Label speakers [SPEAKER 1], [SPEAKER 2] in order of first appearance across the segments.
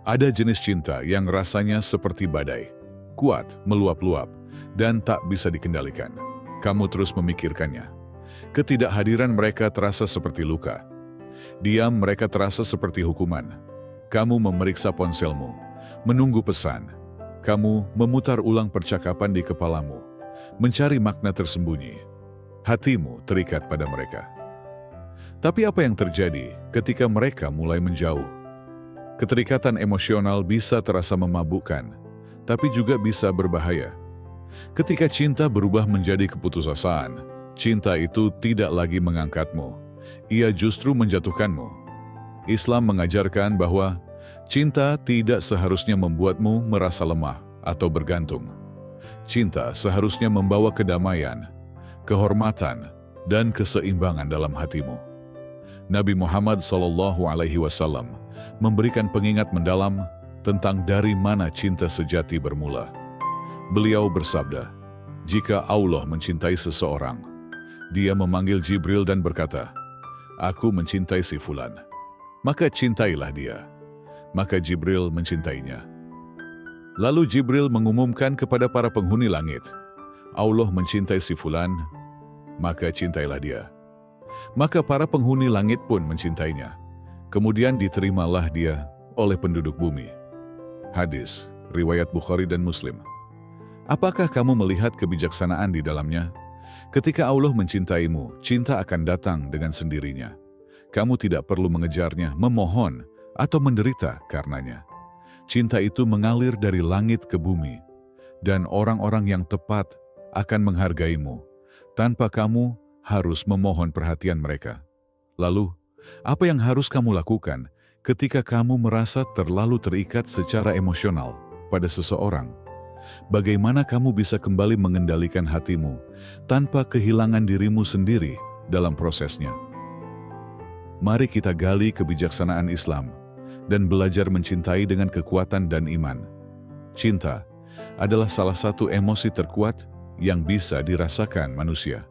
[SPEAKER 1] Ada jenis cinta yang rasanya seperti badai, kuat, meluap-luap, dan tak bisa dikendalikan. Kamu terus memikirkannya. Ketidakhadiran mereka terasa seperti luka. Diam mereka terasa seperti hukuman. Kamu memeriksa ponselmu, menunggu pesan. Kamu memutar ulang percakapan di kepalamu, mencari makna tersembunyi. Hatimu terikat pada mereka. Tapi apa yang terjadi ketika mereka mulai menjauh? Keterikatan emosional bisa terasa memabukkan, tapi juga bisa berbahaya. Ketika cinta berubah menjadi keputusasaan, cinta itu tidak lagi mengangkatmu, ia justru menjatuhkanmu. Islam mengajarkan bahwa cinta tidak seharusnya membuatmu merasa lemah atau bergantung. Cinta seharusnya membawa kedamaian, kehormatan, dan keseimbangan dalam hatimu. Nabi Muhammad SAW memberikan pengingat mendalam tentang dari mana cinta sejati bermula. Beliau bersabda, jika Allah mencintai seseorang, dia memanggil Jibril dan berkata, "Aku mencintai si Fulan." Maka cintailah dia. Maka Jibril mencintainya. Lalu Jibril mengumumkan kepada para penghuni langit, Allah mencintai si Fulan, maka cintailah dia. Maka para penghuni langit pun mencintainya. Kemudian diterimalah dia oleh penduduk bumi. Hadis, riwayat Bukhari dan Muslim. Apakah kamu melihat kebijaksanaan di dalamnya? Ketika Allah mencintaimu, cinta akan datang dengan sendirinya. Kamu tidak perlu mengejarnya, memohon, atau menderita karenanya. Cinta itu mengalir dari langit ke bumi, dan orang-orang yang tepat akan menghargaimu, tanpa kamu harus memohon perhatian mereka. Lalu, apa yang harus kamu lakukan ketika kamu merasa terlalu terikat secara emosional pada seseorang? Bagaimana kamu bisa kembali mengendalikan hatimu tanpa kehilangan dirimu sendiri dalam prosesnya? Mari kita gali kebijaksanaan Islam dan belajar mencintai dengan kekuatan dan iman. Cinta adalah salah satu emosi terkuat yang bisa dirasakan manusia.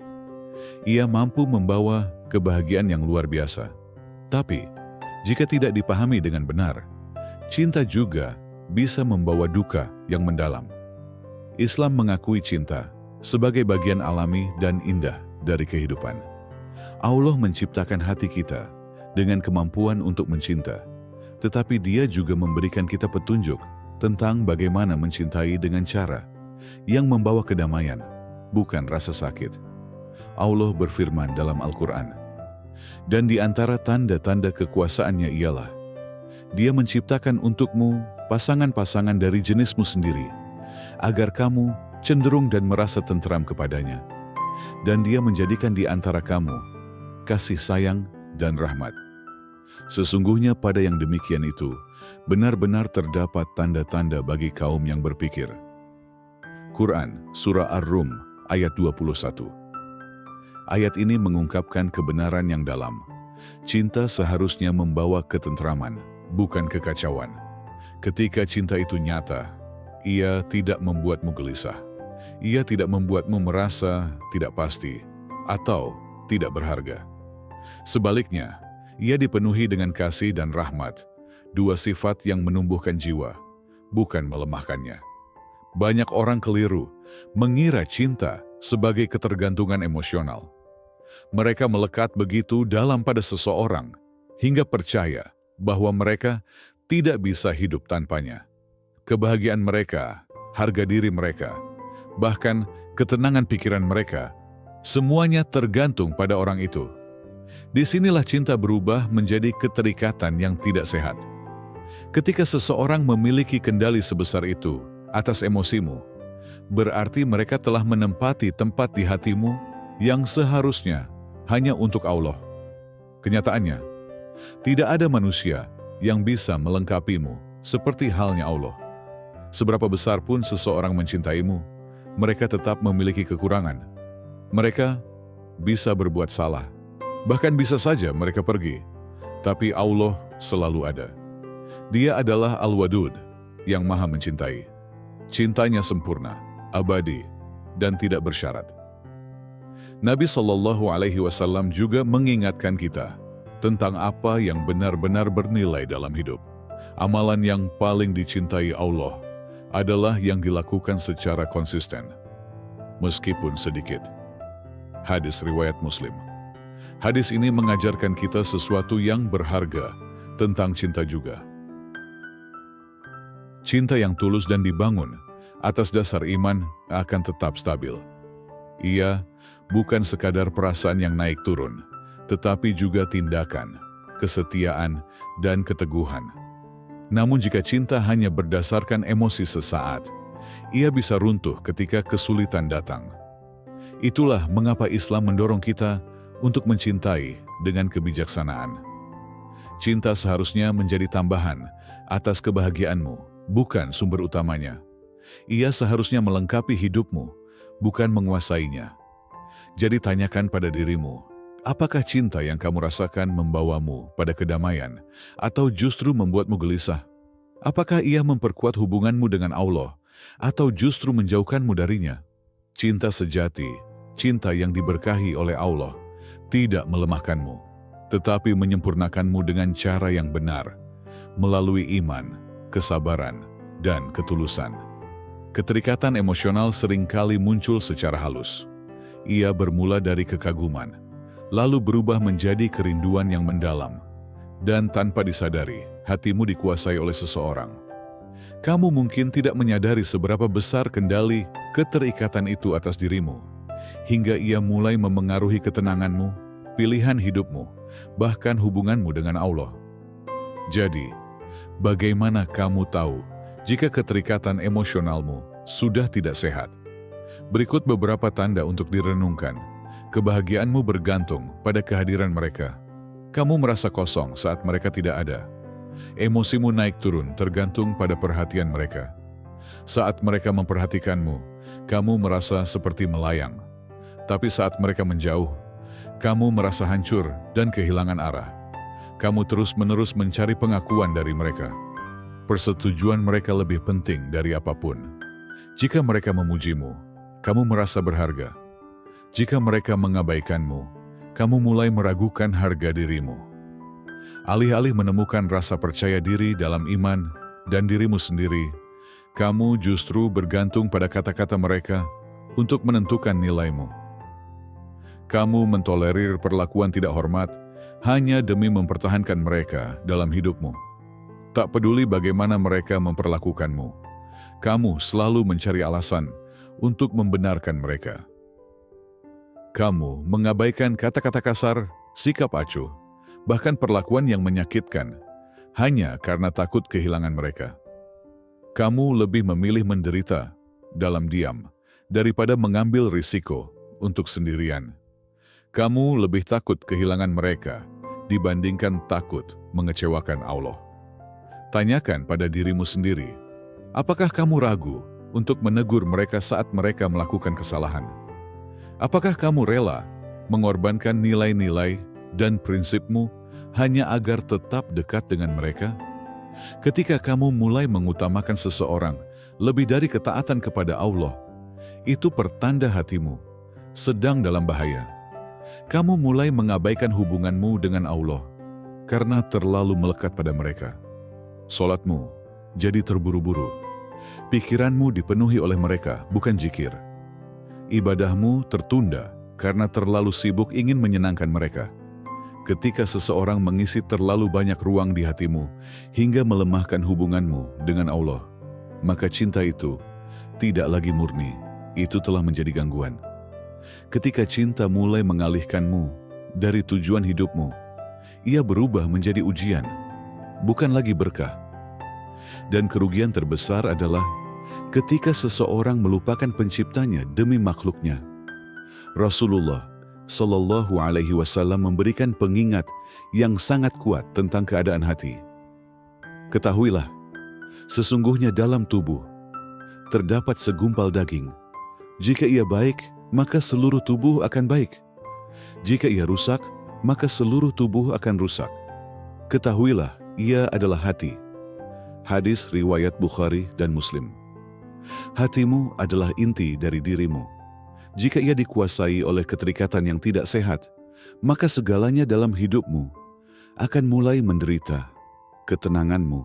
[SPEAKER 1] Ia mampu membawa kebahagiaan yang luar biasa. Tapi, jika tidak dipahami dengan benar, cinta juga bisa membawa duka yang mendalam. Islam mengakui cinta sebagai bagian alami dan indah dari kehidupan. Allah menciptakan hati kita dengan kemampuan untuk mencinta, tetapi Dia juga memberikan kita petunjuk tentang bagaimana mencintai dengan cara yang membawa kedamaian, bukan rasa sakit. Allah berfirman dalam Al-Quran, dan di antara tanda-tanda kekuasaannya ialah, Dia menciptakan untukmu pasangan-pasangan dari jenismu sendiri, agar kamu cenderung dan merasa tentram kepadanya. Dan Dia menjadikan di antara kamu kasih sayang dan rahmat. Sesungguhnya pada yang demikian itu, benar-benar terdapat tanda-tanda bagi kaum yang berpikir. Quran, Surah Ar-Rum, ayat 21. Ayat ini mengungkapkan kebenaran yang dalam. Cinta seharusnya membawa ketentraman, bukan kekacauan. Ketika cinta itu nyata, ia tidak membuatmu gelisah. Ia tidak membuatmu merasa tidak pasti atau tidak berharga. Sebaliknya, ia dipenuhi dengan kasih dan rahmat, dua sifat yang menumbuhkan jiwa, bukan melemahkannya. Banyak orang keliru mengira cinta sebagai ketergantungan emosional. Mereka melekat begitu dalam pada seseorang, hingga percaya bahwa mereka tidak bisa hidup tanpanya. Kebahagiaan mereka, harga diri mereka, bahkan ketenangan pikiran mereka, semuanya tergantung pada orang itu. Disinilah cinta berubah menjadi keterikatan yang tidak sehat. Ketika seseorang memiliki kendali sebesar itu atas emosimu, berarti mereka telah menempati tempat di hatimu yang seharusnya hanya untuk Allah. Kenyataannya, tidak ada manusia yang bisa melengkapimu seperti halnya Allah. Seberapa besar pun seseorang mencintaimu, mereka tetap memiliki kekurangan. Mereka bisa berbuat salah, bahkan bisa saja mereka pergi, tapi Allah selalu ada. Dia adalah Al-Wadud yang maha mencintai. Cintanya sempurna, abadi, dan tidak bersyarat. Nabi SAW juga mengingatkan kita tentang apa yang benar-benar bernilai dalam hidup. Amalan yang paling dicintai Allah adalah yang dilakukan secara konsisten, meskipun sedikit. Hadis riwayat Muslim. Hadis ini mengajarkan kita sesuatu yang berharga tentang cinta juga. Cinta yang tulus dan dibangun atas dasar iman akan tetap stabil. Ia bukan sekadar perasaan yang naik turun, tetapi juga tindakan, kesetiaan, dan keteguhan. Namun jika cinta hanya berdasarkan emosi sesaat, ia bisa runtuh ketika kesulitan datang. Itulah mengapa Islam mendorong kita untuk mencintai dengan kebijaksanaan. Cinta seharusnya menjadi tambahan atas kebahagiaanmu, bukan sumber utamanya. Ia seharusnya melengkapi hidupmu, bukan menguasainya. Jadi tanyakan pada dirimu, apakah cinta yang kamu rasakan membawamu pada kedamaian atau justru membuatmu gelisah? Apakah ia memperkuat hubunganmu dengan Allah atau justru menjauhkanmu darinya? Cinta sejati, cinta yang diberkahi oleh Allah, tidak melemahkanmu, tetapi menyempurnakanmu dengan cara yang benar, melalui iman, kesabaran, dan ketulusan. Keterikatan emosional seringkali muncul secara halus. Ia bermula dari kekaguman, lalu berubah menjadi kerinduan yang mendalam, dan tanpa disadari, hatimu dikuasai oleh seseorang. Kamu mungkin tidak menyadari seberapa besar kendali keterikatan itu atas dirimu, hingga ia mulai memengaruhi ketenanganmu, pilihan hidupmu, bahkan hubunganmu dengan Allah. Jadi, bagaimana kamu tahu jika keterikatan emosionalmu sudah tidak sehat? Berikut beberapa tanda untuk direnungkan. Kebahagiaanmu bergantung pada kehadiran mereka. Kamu merasa kosong saat mereka tidak ada. Emosimu naik turun tergantung pada perhatian mereka. Saat mereka memperhatikanmu, kamu merasa seperti melayang. Tapi saat mereka menjauh, kamu merasa hancur dan kehilangan arah. Kamu terus-menerus mencari pengakuan dari mereka. Persetujuan mereka lebih penting dari apapun. Jika mereka memujimu, kamu merasa berharga. Jika mereka mengabaikanmu, kamu mulai meragukan harga dirimu. Alih-alih menemukan rasa percaya diri dalam iman dan dirimu sendiri, kamu justru bergantung pada kata-kata mereka untuk menentukan nilaimu. Kamu mentolerir perlakuan tidak hormat hanya demi mempertahankan mereka dalam hidupmu. Tak peduli bagaimana mereka memperlakukanmu, kamu selalu mencari alasan untuk membenarkan mereka. Kamu mengabaikan kata-kata kasar, sikap acuh, bahkan perlakuan yang menyakitkan, hanya karena takut kehilangan mereka. Kamu lebih memilih menderita dalam diam daripada mengambil risiko untuk sendirian. Kamu lebih takut kehilangan mereka dibandingkan takut mengecewakan Allah. Tanyakan pada dirimu sendiri, apakah kamu ragu untuk menegur mereka saat mereka melakukan kesalahan? Apakah kamu rela mengorbankan nilai-nilai dan prinsipmu hanya agar tetap dekat dengan mereka? Ketika kamu mulai mengutamakan seseorang lebih dari ketaatan kepada Allah, itu pertanda hatimu sedang dalam bahaya. Kamu mulai mengabaikan hubunganmu dengan Allah karena terlalu melekat pada mereka. Salatmu jadi terburu-buru. Pikiranmu dipenuhi oleh mereka, bukan zikir. Ibadahmu tertunda karena terlalu sibuk ingin menyenangkan mereka. Ketika seseorang mengisi terlalu banyak ruang di hatimu hingga melemahkan hubunganmu dengan Allah, maka cinta itu tidak lagi murni, itu telah menjadi gangguan. Ketika cinta mulai mengalihkanmu dari tujuan hidupmu, ia berubah menjadi ujian, bukan lagi berkah. Dan kerugian terbesar adalah ketika seseorang melupakan penciptanya demi makhluknya. Rasulullah Shallallahu Alaihi Wasallam memberikan pengingat yang sangat kuat tentang keadaan hati. Ketahuilah, sesungguhnya dalam tubuh terdapat segumpal daging. Jika ia baik, maka seluruh tubuh akan baik. Jika ia rusak, maka seluruh tubuh akan rusak. Ketahuilah, ia adalah hati. Hadis riwayat Bukhari dan Muslim. Hatimu adalah inti dari dirimu. Jika ia dikuasai oleh keterikatan yang tidak sehat, maka segalanya dalam hidupmu akan mulai menderita. Ketenanganmu,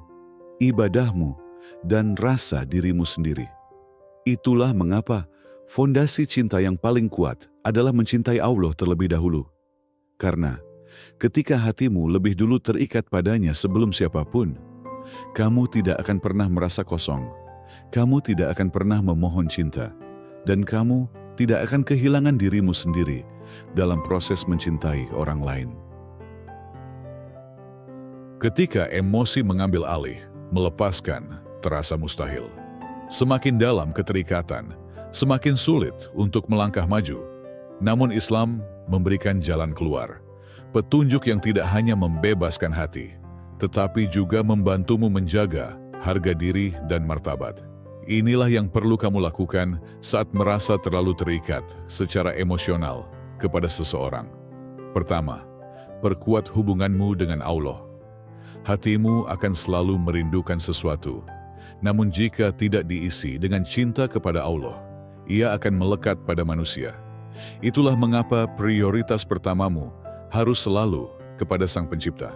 [SPEAKER 2] ibadahmu, dan rasa dirimu sendiri. Itulah mengapa fondasi cinta yang paling kuat adalah mencintai Allah terlebih dahulu. Karena ketika hatimu lebih dulu terikat padanya sebelum siapapun, kamu tidak akan pernah merasa kosong, kamu tidak akan pernah memohon cinta, dan kamu tidak akan kehilangan dirimu sendiri dalam proses mencintai orang lain.
[SPEAKER 1] Ketika emosi mengambil alih, melepaskan terasa mustahil. Semakin dalam keterikatan, semakin sulit untuk melangkah maju. Namun Islam memberikan jalan keluar, petunjuk yang tidak hanya membebaskan hati, tetapi juga membantumu menjaga harga diri dan martabat. Inilah yang perlu kamu lakukan saat merasa terlalu terikat secara emosional kepada seseorang. Pertama, perkuat hubunganmu dengan Allah. Hatimu akan selalu merindukan sesuatu, namun jika tidak diisi dengan cinta kepada Allah, ia akan melekat pada manusia. Itulah mengapa prioritas pertamamu harus selalu kepada Sang Pencipta.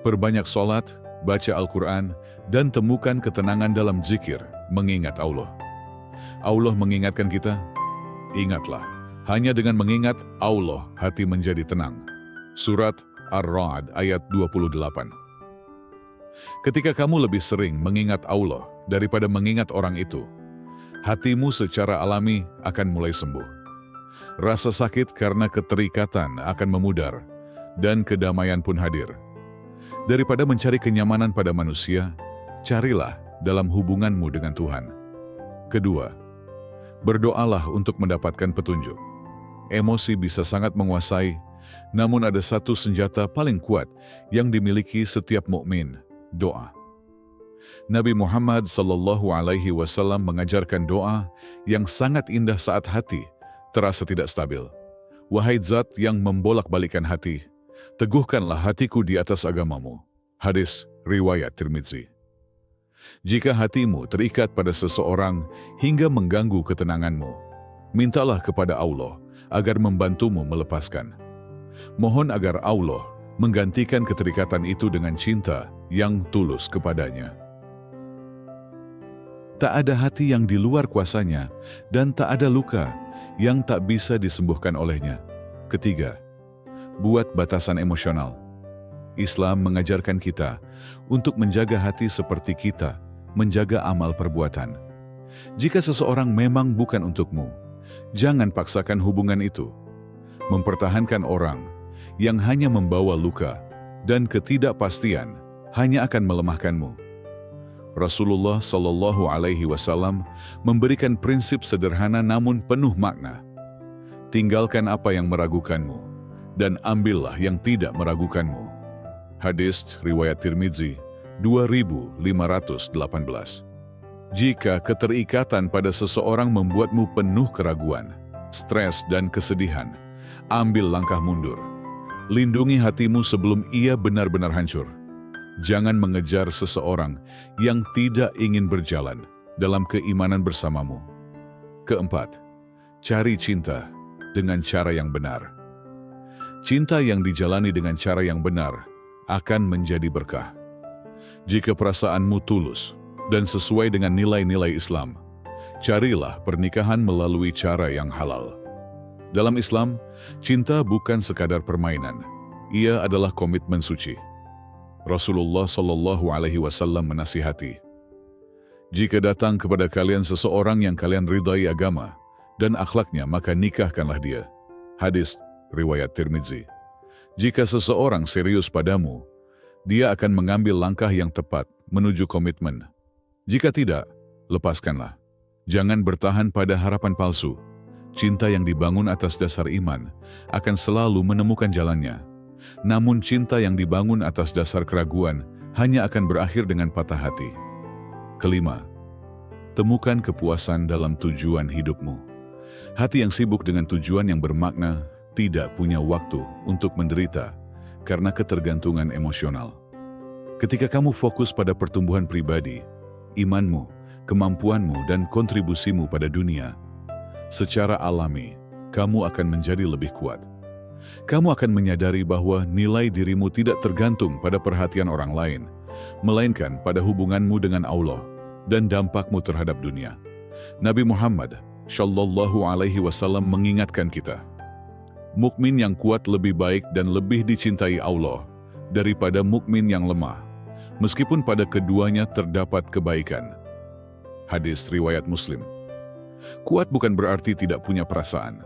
[SPEAKER 1] Perbanyak sholat, baca Al-Quran, dan temukan ketenangan dalam zikir, mengingat Allah. Allah mengingatkan kita, ingatlah, hanya dengan mengingat Allah hati menjadi tenang. Surat Ar-Ra'd ayat 28. Ketika kamu lebih sering mengingat Allah daripada mengingat orang itu, hatimu secara alami akan mulai sembuh. Rasa sakit karena keterikatan akan memudar, dan kedamaian pun hadir. Daripada mencari kenyamanan pada manusia, carilah dalam hubunganmu dengan Tuhan. Kedua, berdoalah untuk mendapatkan petunjuk. Emosi bisa sangat menguasai, namun ada satu senjata paling kuat yang dimiliki setiap mukmin, doa. Nabi Muhammad SAW mengajarkan doa yang sangat indah saat hati terasa tidak stabil. Wahai zat yang membolak-balikan hati, teguhkanlah hatiku di atas agamamu. Hadis riwayat Tirmidzi. Jika hatimu terikat pada seseorang hingga mengganggu ketenanganmu, mintalah kepada Allah agar membantumu melepaskan. Mohon agar Allah menggantikan keterikatan itu dengan cinta yang tulus kepadanya. Tak ada hati yang di luar kuasanya, dan tak ada luka yang tak bisa disembuhkan olehnya. Ketiga, buat batasan emosional. Islam mengajarkan kita untuk menjaga hati seperti kita menjaga amal perbuatan. Jika seseorang memang bukan untukmu, jangan paksakan hubungan itu. Mempertahankan orang yang hanya membawa luka dan ketidakpastian hanya akan melemahkanmu. Rasulullah SAW memberikan prinsip sederhana namun penuh makna. Tinggalkan apa yang meragukanmu, dan ambillah yang tidak meragukanmu. Hadis riwayat Tirmidzi 2518. Jika keterikatan pada seseorang membuatmu penuh keraguan, stres dan kesedihan, ambil langkah mundur. Lindungi hatimu sebelum ia benar-benar hancur. Jangan mengejar seseorang yang tidak ingin berjalan dalam keimanan bersamamu. Keempat, cari cinta dengan cara yang benar. Cinta yang dijalani dengan cara yang benar akan menjadi berkah. Jika perasaanmu tulus dan sesuai dengan nilai-nilai Islam, carilah pernikahan melalui cara yang halal. Dalam Islam, cinta bukan sekadar permainan, ia adalah komitmen suci. Rasulullah SAW menasihati, jika datang kepada kalian seseorang yang kalian ridai agama dan akhlaknya, maka nikahkanlah dia. Hadis riwayat Tirmidzi. Jika seseorang serius padamu, dia akan mengambil langkah yang tepat menuju komitmen. Jika tidak, lepaskanlah. Jangan bertahan pada harapan palsu. Cinta yang dibangun atas dasar iman akan selalu menemukan jalannya. Namun cinta yang dibangun atas dasar keraguan hanya akan berakhir dengan patah hati. Kelima, temukan kepuasan dalam tujuan hidupmu. Hati yang sibuk dengan tujuan yang bermakna tidak punya waktu untuk menderita karena ketergantungan emosional. Ketika kamu fokus pada pertumbuhan pribadi, imanmu, kemampuanmu, dan kontribusimu pada dunia, secara alami, kamu akan menjadi lebih kuat. Kamu akan menyadari bahwa nilai dirimu tidak tergantung pada perhatian orang lain, melainkan pada hubunganmu dengan Allah dan dampakmu terhadap dunia. Nabi Muhammad Shallallahu Alaihi Wasallam mengingatkan kita, mukmin yang kuat lebih baik dan lebih dicintai Allah daripada mukmin yang lemah, meskipun pada keduanya terdapat kebaikan. Hadis riwayat Muslim. Kuat bukan berarti tidak punya perasaan.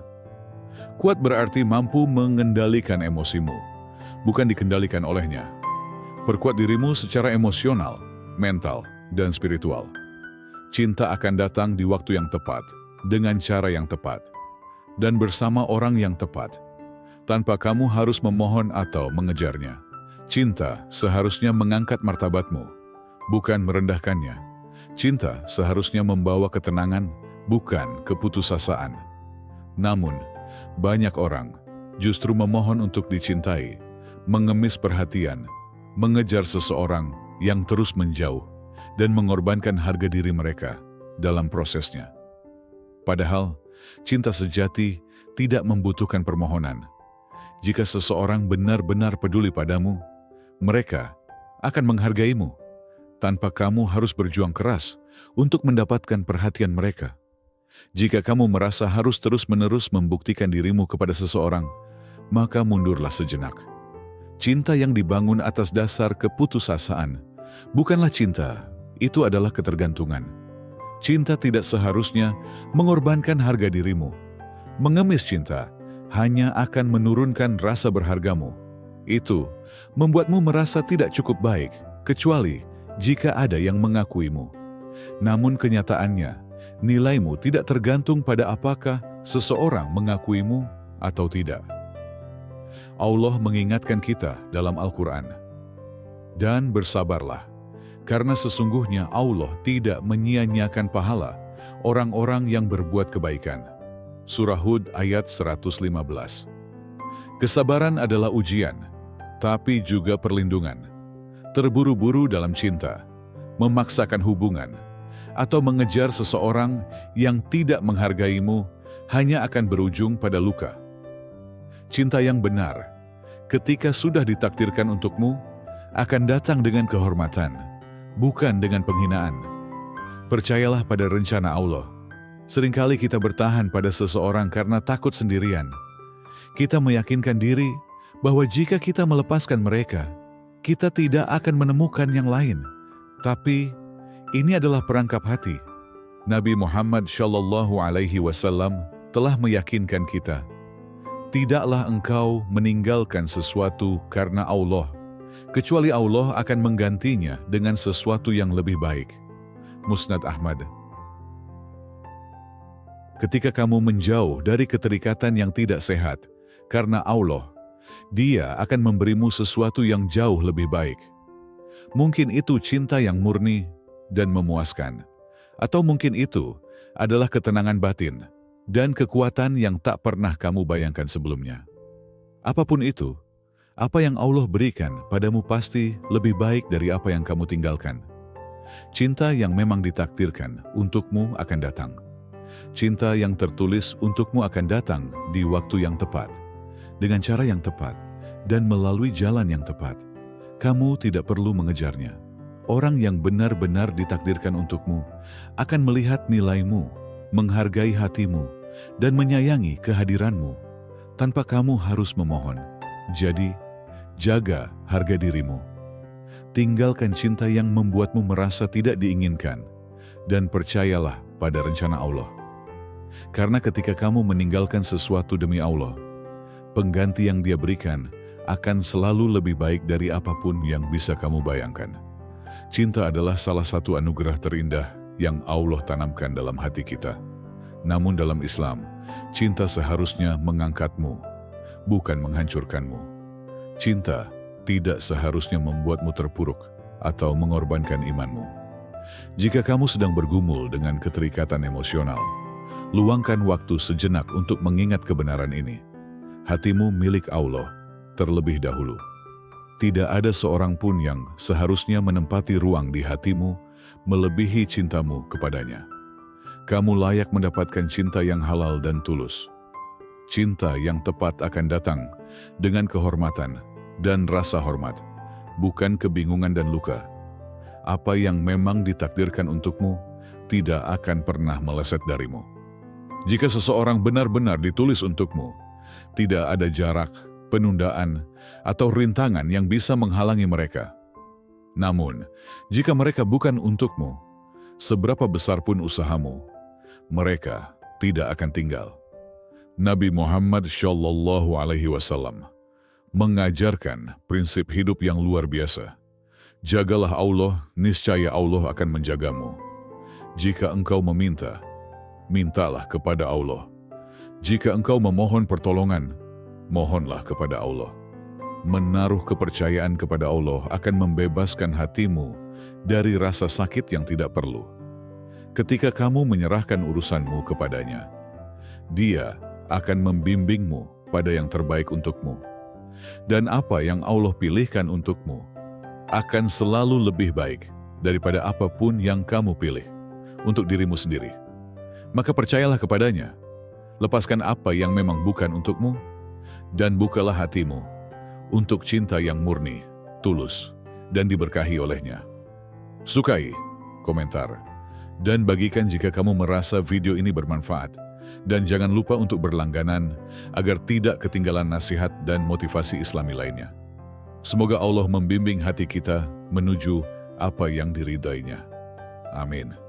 [SPEAKER 1] Kuat berarti mampu mengendalikan emosimu, bukan dikendalikan olehnya. Perkuat dirimu secara emosional, mental, dan spiritual. Cinta akan datang di waktu yang tepat, dengan cara yang tepat, dan bersama orang yang tepat, tanpa kamu harus memohon atau mengejarnya. Cinta seharusnya mengangkat martabatmu, bukan merendahkannya. Cinta seharusnya membawa ketenangan, bukan keputusasaan. Namun, banyak orang justru memohon untuk dicintai, mengemis perhatian, mengejar seseorang yang terus menjauh, dan mengorbankan harga diri mereka dalam prosesnya. Padahal, cinta sejati tidak membutuhkan permohonan. Jika seseorang benar-benar peduli padamu, mereka akan menghargaimu, tanpa kamu harus berjuang keras untuk mendapatkan perhatian mereka. Jika kamu merasa harus terus-menerus membuktikan dirimu kepada seseorang, maka mundurlah sejenak. Cinta yang dibangun atas dasar keputusasaan bukanlah cinta, itu adalah ketergantungan. Cinta tidak seharusnya mengorbankan harga dirimu. Mengemis cinta hanya akan menurunkan rasa berhargamu. Itu membuatmu merasa tidak cukup baik, kecuali jika ada yang mengakuimu. Namun kenyataannya, nilaimu tidak tergantung pada apakah seseorang mengakuimu atau tidak. Allah mengingatkan kita dalam Al-Quran, dan bersabarlah, karena sesungguhnya Allah tidak menyia-nyiakan pahala orang-orang yang berbuat kebaikan. Surah Hud ayat 115. Kesabaran adalah ujian, tapi juga perlindungan. Terburu-buru dalam cinta, memaksakan hubungan, atau mengejar seseorang yang tidak menghargaimu hanya akan berujung pada luka. Cinta yang benar, ketika sudah ditakdirkan untukmu, akan datang dengan kehormatan, bukan dengan penghinaan. Percayalah pada rencana Allah. Seringkali kita bertahan pada seseorang karena takut sendirian. Kita meyakinkan diri bahwa jika kita melepaskan mereka, kita tidak akan menemukan yang lain. Tapi ini adalah perangkap hati. Nabi Muhammad Shallallahu Alaihi Wasallam telah meyakinkan kita, tidaklah engkau meninggalkan sesuatu karena Allah, kecuali Allah akan menggantinya dengan sesuatu yang lebih baik. Musnad Ahmad. Ketika kamu menjauh dari keterikatan yang tidak sehat karena Allah, Dia akan memberimu sesuatu yang jauh lebih baik. Mungkin itu cinta yang murni dan memuaskan, atau mungkin itu adalah ketenangan batin dan kekuatan yang tak pernah kamu bayangkan sebelumnya. Apapun itu, apa yang Allah berikan padamu pasti lebih baik dari apa yang kamu tinggalkan. Cinta yang memang ditakdirkan untukmu akan datang. Cinta yang tertulis untukmu akan datang di waktu yang tepat, dengan cara yang tepat, dan melalui jalan yang tepat. Kamu tidak perlu mengejarnya. Orang yang benar-benar ditakdirkan untukmu akan melihat nilaimu, menghargai hatimu, dan menyayangi kehadiranmu, tanpa kamu harus memohon. Jadi, jaga harga dirimu. Tinggalkan cinta yang membuatmu merasa tidak diinginkan, dan percayalah pada rencana Allah. Karena ketika kamu meninggalkan sesuatu demi Allah, pengganti yang Dia berikan akan selalu lebih baik dari apapun yang bisa kamu bayangkan. Cinta adalah salah satu anugerah terindah yang Allah tanamkan dalam hati kita. Namun dalam Islam, cinta seharusnya mengangkatmu, bukan menghancurkanmu. Cinta tidak seharusnya membuatmu terpuruk atau mengorbankan imanmu. Jika kamu sedang bergumul dengan keterikatan emosional, luangkan waktu sejenak untuk mengingat kebenaran ini. Hatimu milik Allah terlebih dahulu. Tidak ada seorang pun yang seharusnya menempati ruang di hatimu melebihi cintamu kepadanya. Kamu layak mendapatkan cinta yang halal dan tulus. Cinta yang tepat akan datang dengan kehormatan dan rasa hormat, bukan kebingungan dan luka. apa yang memang ditakdirkan untukmu tidak akan pernah meleset darimu. Jika seseorang benar-benar ditulis untukmu, tidak ada jarak, penundaan, atau rintangan yang bisa menghalangi mereka. Namun, jika mereka bukan untukmu, seberapa besar pun usahamu, mereka tidak akan tinggal. Nabi Muhammad SAW mengajarkan prinsip hidup yang luar biasa. Jagalah Allah, niscaya Allah akan menjagamu. Jika engkau meminta, mintalah kepada Allah. Jika engkau memohon pertolongan, mohonlah kepada Allah. Menaruh kepercayaan kepada Allah akan membebaskan hatimu dari rasa sakit yang tidak perlu. Ketika kamu menyerahkan urusanmu kepadanya, Dia akan membimbingmu pada yang terbaik untukmu. Dan apa yang Allah pilihkan untukmu akan selalu lebih baik daripada apapun yang kamu pilih untuk dirimu sendiri. Maka percayalah kepadanya, lepaskan apa yang memang bukan untukmu, dan bukalah hatimu untuk cinta yang murni, tulus, dan diberkahi olehnya. Sukai, komentar, dan bagikan jika kamu merasa video ini bermanfaat. Dan jangan lupa untuk berlangganan agar tidak ketinggalan nasihat dan motivasi Islami lainnya. Semoga Allah membimbing hati kita menuju apa yang diridainya. Amin.